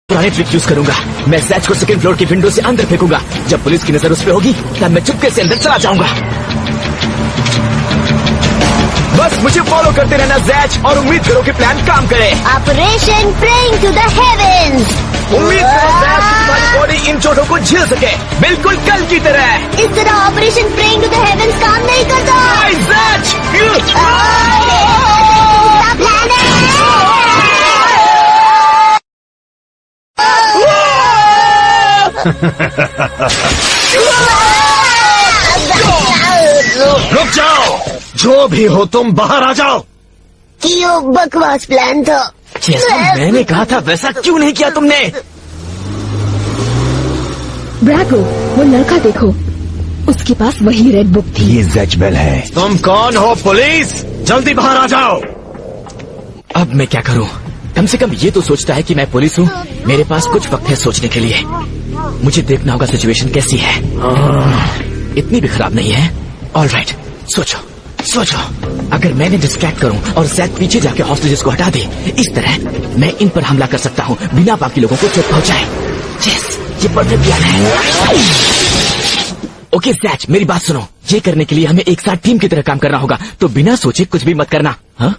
पुराने trick use करूंगा। मैं जैच को सेकंड फ्लोर की विंडो से अंदर फेंकूंगा। जब पुलिस की नजर उस पे होगी तब मैं चुपके से अंदर चला जाऊंगा। बस मुझे फॉलो करते रहना जैच, और उम्मीद करो कि प्लान काम करे। Operation praying to the heavens. उम्मीद करो जैच तुम्हारी बॉडी इन चोटों को झेल सके, बिल्कुल कल की तरह। इस तरह operation praying to the heavens काम नहीं करता। जैच रुक जाओ, जो भी हो तुम बाहर आ जाओ। क्यों बकवास प्लान था। जैसा मैंने कहा था वैसा क्यों नहीं किया तुमने? ब्रैको, वो लड़का देखो, उसके पास वही रेड बुक थी। ये जैचबेल है। तुम कौन हो? पुलिस, जल्दी बाहर आ जाओ। अब मैं क्या करूं? कम से कम ये तो सोचता है कि मैं पुलिस हूँ। मेरे पास कुछ वक्त है सोचने के लिए। मुझे देखना होगा सिचुएशन कैसी है। इतनी भी खराब नहीं है। ऑलराइट, सोचो सोचो, अगर मैंने डिस्ट्रैक्ट करूं और जैक पीछे जाके हॉस्टेजेस को हटा दे, इस तरह मैं इन पर हमला कर सकता हूं बिना बाकी लोगों को चोट पहुंचाए। यस, ये परफेक्ट प्लान है। ओके जैच, मेरी बात सुनो। ये करने के लिए हमें एक साथ टीम की तरह काम करना होगा, तो बिना सोचे कुछ भी मत करना। हाँ?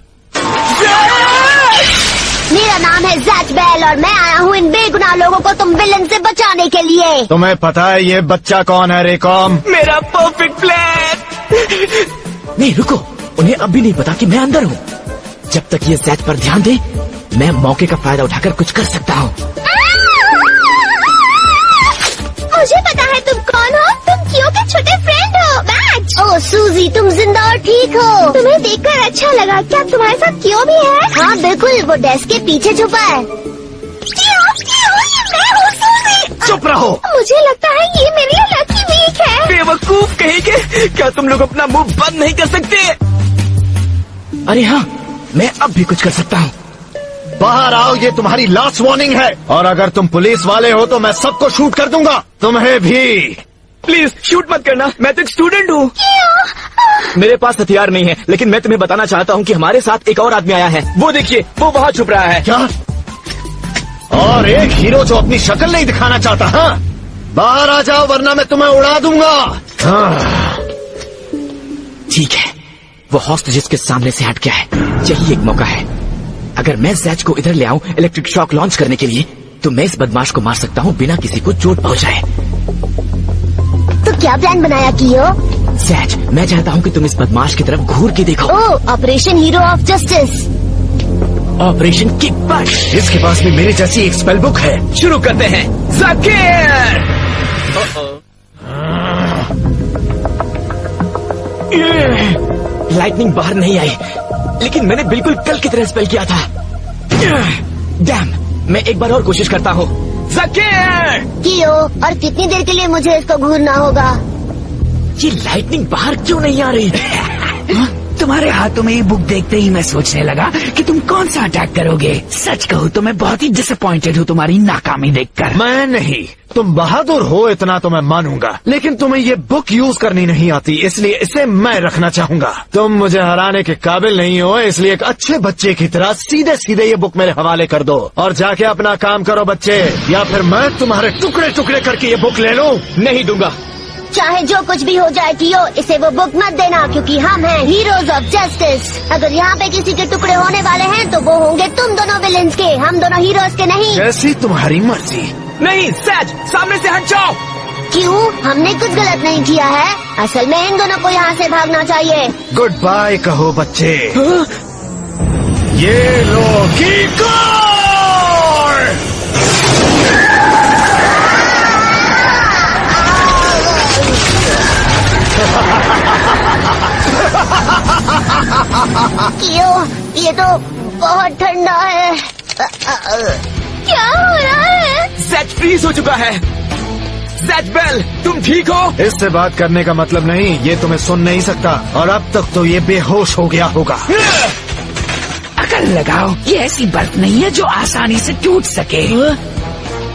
मेरा नाम है जैचबेल और मैं आया हूँ इन बेगुनाह लोगों को तुम विलन से बचाने के लिए। तुम्हें पता है ये बच्चा कौन है रेकॉम? मेरा परफेक्ट प्लान। नहीं रुको, उन्हें अब भी नहीं पता कि मैं अंदर हूँ। जब तक ये जैच पर ध्यान दे, मैं मौके का फायदा उठाकर कुछ कर सकता हूँ। मुझे पता है तुम कौन हो। तुम क्यों के छोटे फ्रेंड हो। मैच। ओह सूजी, तुम जिंदा और ठीक हो। तुम्हें देखकर अच्छा लगा। क्या तुम्हारे साथ क्यों भी है? हाँ बिल्कुल, वो डेस्क के पीछे छुपा है। क्यों? ये मैं हूँ सूजी। चुप रहो। मुझे लगता है ये मेरी लकी वीक है। बेवकूफ कहीं के, क्या तुम लोग अपना मुंह बंद नहीं कर सकते? अरे हाँ, मैं अब भी कुछ कर सकता हूँ। बाहर आओ, ये तुम्हारी लास्ट वार्निंग है। और अगर तुम पुलिस वाले हो तो मैं सबको शूट कर दूंगा, तुम्हें भी। प्लीज शूट मत करना, मैं तो एक स्टूडेंट हूँ। मेरे पास हथियार नहीं है, लेकिन मैं तुम्हें बताना चाहता हूँ कि हमारे साथ एक और आदमी आया है। वो देखिए, वो वहाँ छुप रहा है। क्या? और एक हीरो जो अपनी शक्ल नहीं दिखाना चाहता। हाँ, बाहर आ जाओ वरना मैं तुम्हें उड़ा दूंगा। हाँ। ठीक है, वो हॉस्टेजेस के सामने से हट गया है। यही एक मौका है। अगर मैं जैच को इधर ले आऊं इलेक्ट्रिक शॉक लॉन्च करने के लिए, तो मैं इस बदमाश को मार सकता हूं बिना किसी को चोट पहुंचाए। तो क्या प्लान बनाया कियो? जैच, मैं चाहता हूं कि तुम इस बदमाश की तरफ घूर के देखो। Oh, operation hero of justice. Operation kick but. इसके पास भी मेरी जैसी एक स्पेल बुक है। शुरू करते हैं। जाकिर! लाइटनिंग बाहर नहीं आई, लेकिन मैंने बिल्कुल कल की तरह स्पेल किया था। डैम, मैं एक बार और कोशिश करता हूँ। जाकिर! कियो, और कितनी देर के लिए मुझे इसको घूरना होगा? ये लाइटनिंग बाहर क्यों नहीं आ रही? तुम्हारे हाथों में ये बुक देखते ही मैं सोचने लगा कि तुम कौन सा अटैक करोगे। सच कहूँ तो मैं बहुत ही डिसअपॉइंटेड हूँ तुम्हारी नाकामी देखकर। मैं नहीं, तुम बहादुर हो इतना तो मैं मानूंगा, लेकिन तुम्हें ये बुक यूज करनी नहीं आती, इसलिए इसे मैं रखना चाहूंगा। तुम मुझे हराने के काबिल नहीं हो, इसलिए एक अच्छे बच्चे की तरह सीधे सीधे ये बुक मेरे हवाले कर दो और जाके अपना काम करो बच्चे, या फिर मैं तुम्हारे टुकड़े टुकड़े करके ये बुक ले लूं। नहीं दूंगा। चाहे जो कुछ भी हो जाए कियो, इसे वो बुक मत देना, क्योंकि हम हैं हीरोज ऑफ जस्टिस। अगर यहाँ पे किसी के टुकड़े होने वाले हैं तो वो होंगे तुम दोनों विलेंस के, हम दोनों हीरोज के नहीं। जैसी तुम्हारी मर्जी। नहीं सैच, सामने से हट जाओ। क्यों? हमने कुछ गलत नहीं किया है। असल में इन दोनों को यहाँ से भागना चाहिए। गुड बाय कहो बच्चे। ये लो की कियो, ये तो बहुत ठंडा है। क्या हो रहा है? जैच फ्रीज हो चुका है। जैचबेल, तुम ठीक हो? इससे बात करने का मतलब नहीं, ये तुम्हें सुन नहीं सकता, और अब तक तो ये बेहोश हो गया होगा। अकल लगाओ, ये ऐसी बर्फ नहीं है जो आसानी से टूट सके।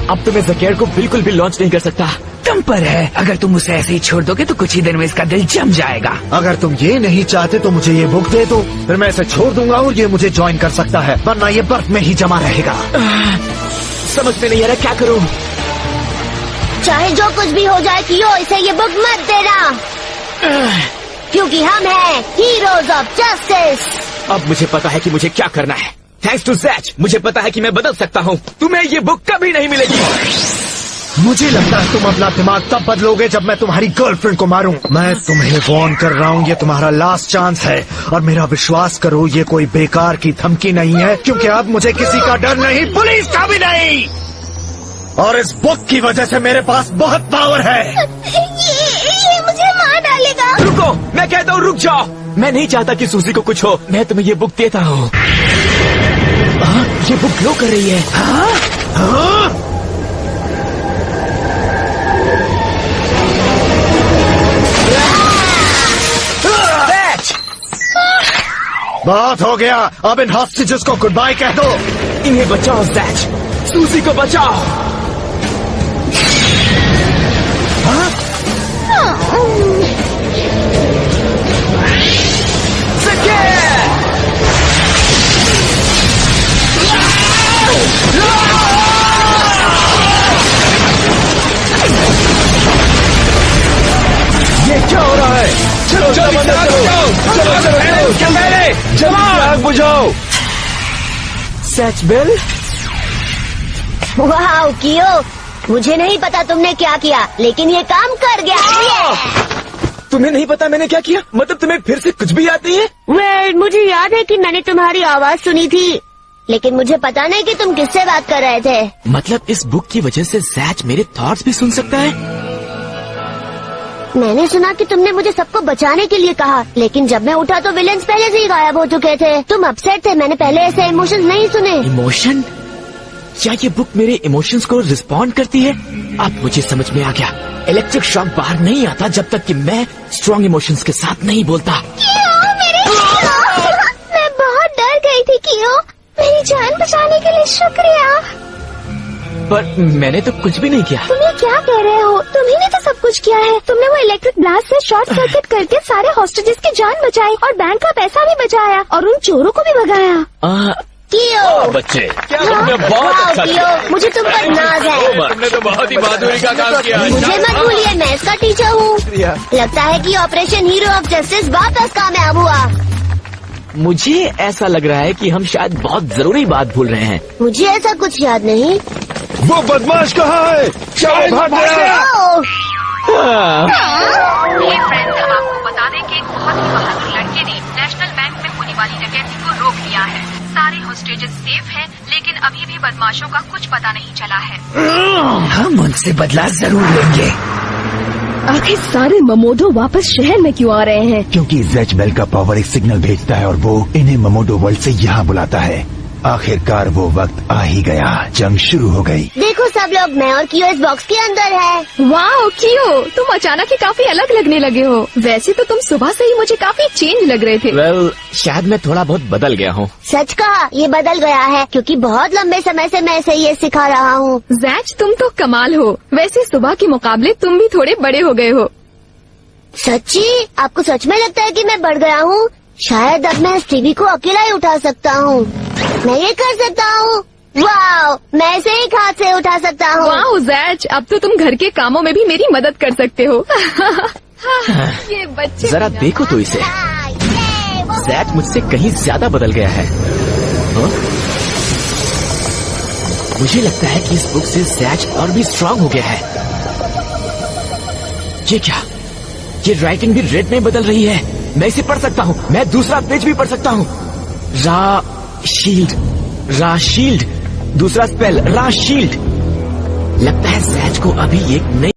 अब तो मैं जकेर को बिल्कुल भी लॉन्च नहीं कर सकता। तुम पर है, अगर तुम उसे ऐसे ही छोड़ दोगे तो कुछ ही दिन में इसका दिल जम जाएगा। अगर तुम ये नहीं चाहते तो मुझे ये बुक दे दो, फिर मैं इसे छोड़ दूंगा और ये मुझे ज्वाइन कर सकता है, वरना ये बर्फ में ही जमा रहेगा। समझ में नहीं आ रहा क्या करूं। चाहे जो कुछ भी हो जाए कियो, इसे ये बुक मत देना, क्योंकि हम हैं हीरोज ऑफ जस्टिस। अब मुझे पता है कि मुझे क्या करना है। थैंक्स टू ज़ैच, मुझे पता है कि मैं बदल सकता हूँ। तुम्हें ये बुक कभी नहीं मिलेगी। मुझे लगता है तुम अपना दिमाग तब बदलोगे जब मैं तुम्हारी गर्लफ्रेंड को मारूं। मैं तुम्हें वार्न कर रहा हूँ, ये तुम्हारा लास्ट चांस है। और मेरा विश्वास करो, ये कोई बेकार की धमकी नहीं है, क्योंकि अब मुझे किसी का डर नहीं, पुलिस का भी नहीं। और इस बुक की वजह से मेरे पास बहुत पावर है। ये मुझे मार डालेगा। रुको, मैं कहता हूँ रुक जाओ। मैं नहीं चाहता कि सूजी को कुछ हो। मैं तुम्हें ये बुक देता हूँ। ये बुक ग्लो कर रही है। बहुत हो गया, अब इन हॉस्टेजेस को गुड बाय कह दो। इन्हें बचाओ ज़ैच, सूजी को बचाओ। ये क्या हो रहा है? चलो चलो चलो आग बुझाओ। सच बिल, वाह कियो, मुझे नहीं पता तुमने क्या किया, लेकिन ये काम कर गया। तुम्हें नहीं पता मैंने क्या किया? मतलब तुम्हें फिर से कुछ भी याद नहीं है? वेल, मुझे याद है कि मैंने तुम्हारी आवाज सुनी थी, लेकिन मुझे पता नहीं कि तुम किससे बात कर रहे थे। मतलब इस बुक की वजह से ज़ैच मेरे थॉट्स भी सुन सकता है? मैंने सुना कि तुमने मुझे सबको बचाने के लिए कहा, लेकिन जब मैं उठा तो विलेन्स पहले से ही गायब हो चुके थे। तुम अपसेट थे, मैंने पहले ऐसे इमोशंस नहीं सुने। इमोशन? क्या ये बुक मेरे इमोशंस को रिस्पॉन्ड करती है? अब मुझे समझ में आ गया। इलेक्ट्रिक शॉक बाहर नहीं आता जब तक कि मैं स्ट्रॉन्ग इमोशंस के साथ नहीं बोलता। मैं बहुत डर गई थी कियो, मेरी जान बचाने के लिए शुक्रिया। पर मैंने तो कुछ भी नहीं किया। तुम ये क्या कह रहे हो? तुम्ही ने तो सब कुछ किया है। तुमने वो इलेक्ट्रिक ब्लास्ट से शॉर्ट सर्किट करके सारे हॉस्टेजेस की जान बचाई और बैंक का पैसा भी बचाया और उन चोरों को भी भगाया। कियो, बच्चे, क्या हाँ, तुमने बहुत वाह, अच्छा कियो, मुझे तुम पर नाज है। तुमने तो बहुत ही बहादुरी का काम किया। मुझे मत भूलिए, मैं इसका टीचर हूँ। लगता है कि ऑपरेशन हीरो ऑफ जस्टिस वापस कामयाब हुआ। मुझे ऐसा लग रहा है कि हम शायद बहुत जरूरी बात भूल रहे हैं। मुझे ऐसा कुछ याद नहीं। वो बदमाश कहाँ है? ओह, ये फ्रेंड्स, हम आपको बता दें कि एक बहुत ही बहादुर लड़के ने नेशनल बैंक में होने वाली डकैती को रोक लिया है। सारे होस्टेजेस सेफ हैं, लेकिन अभी भी बदमाशों का कुछ पता नहीं चला है। हम उनसे बदला जरूर लेंगे। आखिर सारे ममोडो वापस शहर में क्यों आ रहे हैं? क्योंकि ज़ैच बेल का पावर एक सिग्नल भेजता है और वो इन्हें ममोडो वर्ल्ड से यहाँ बुलाता है। आखिरकार वो वक्त आ ही गया, जंग शुरू हो गई। देखो सब लोग, मैं और कियो इस बॉक्स के अंदर है। वाह कियो, तुम अचानक ही काफी अलग लगने लगे हो। वैसे तो तुम सुबह से ही मुझे काफी चेंज लग रहे थे। वेल, शायद मैं थोड़ा बहुत बदल गया हूँ। सच कहा, ये बदल गया है, क्योंकि बहुत लंबे समय से मैं इसे ये सिखा रहा हूँ। ज़ैच, तुम तो कमाल हो। वैसे सुबह के मुकाबले तुम भी थोड़े बड़े हो गए हो। सच्ची? आपको सच में लगता है कि मैं बढ़ गया हूँ? शायद अब मैं इस टीवी को अकेला ही उठा सकता हूँ। मैं ये कर सकता हूँ। वाह, मैं इसे एक हाथ से उठा सकता हूँ। वाह ज़ैच, अब तो तुम घर के कामों में भी मेरी मदद कर सकते हो। ये बच्चे जरा देखो तो इसे। ज़ैच मुझसे कहीं ज्यादा बदल गया है। हाँ? मुझे लगता है कि इस बुक से ज़ैच और भी स्ट्रांग हो गया है। ये क्या? ये राइटिंग भी रेड में बदल रही है। मैं इसे पढ़ सकता हूँ। मैं दूसरा पेज भी पढ़ सकता हूँ। राशील्ड, दूसरा स्पेल राशील्ड। लगता है ज़ैच को अभी एक नई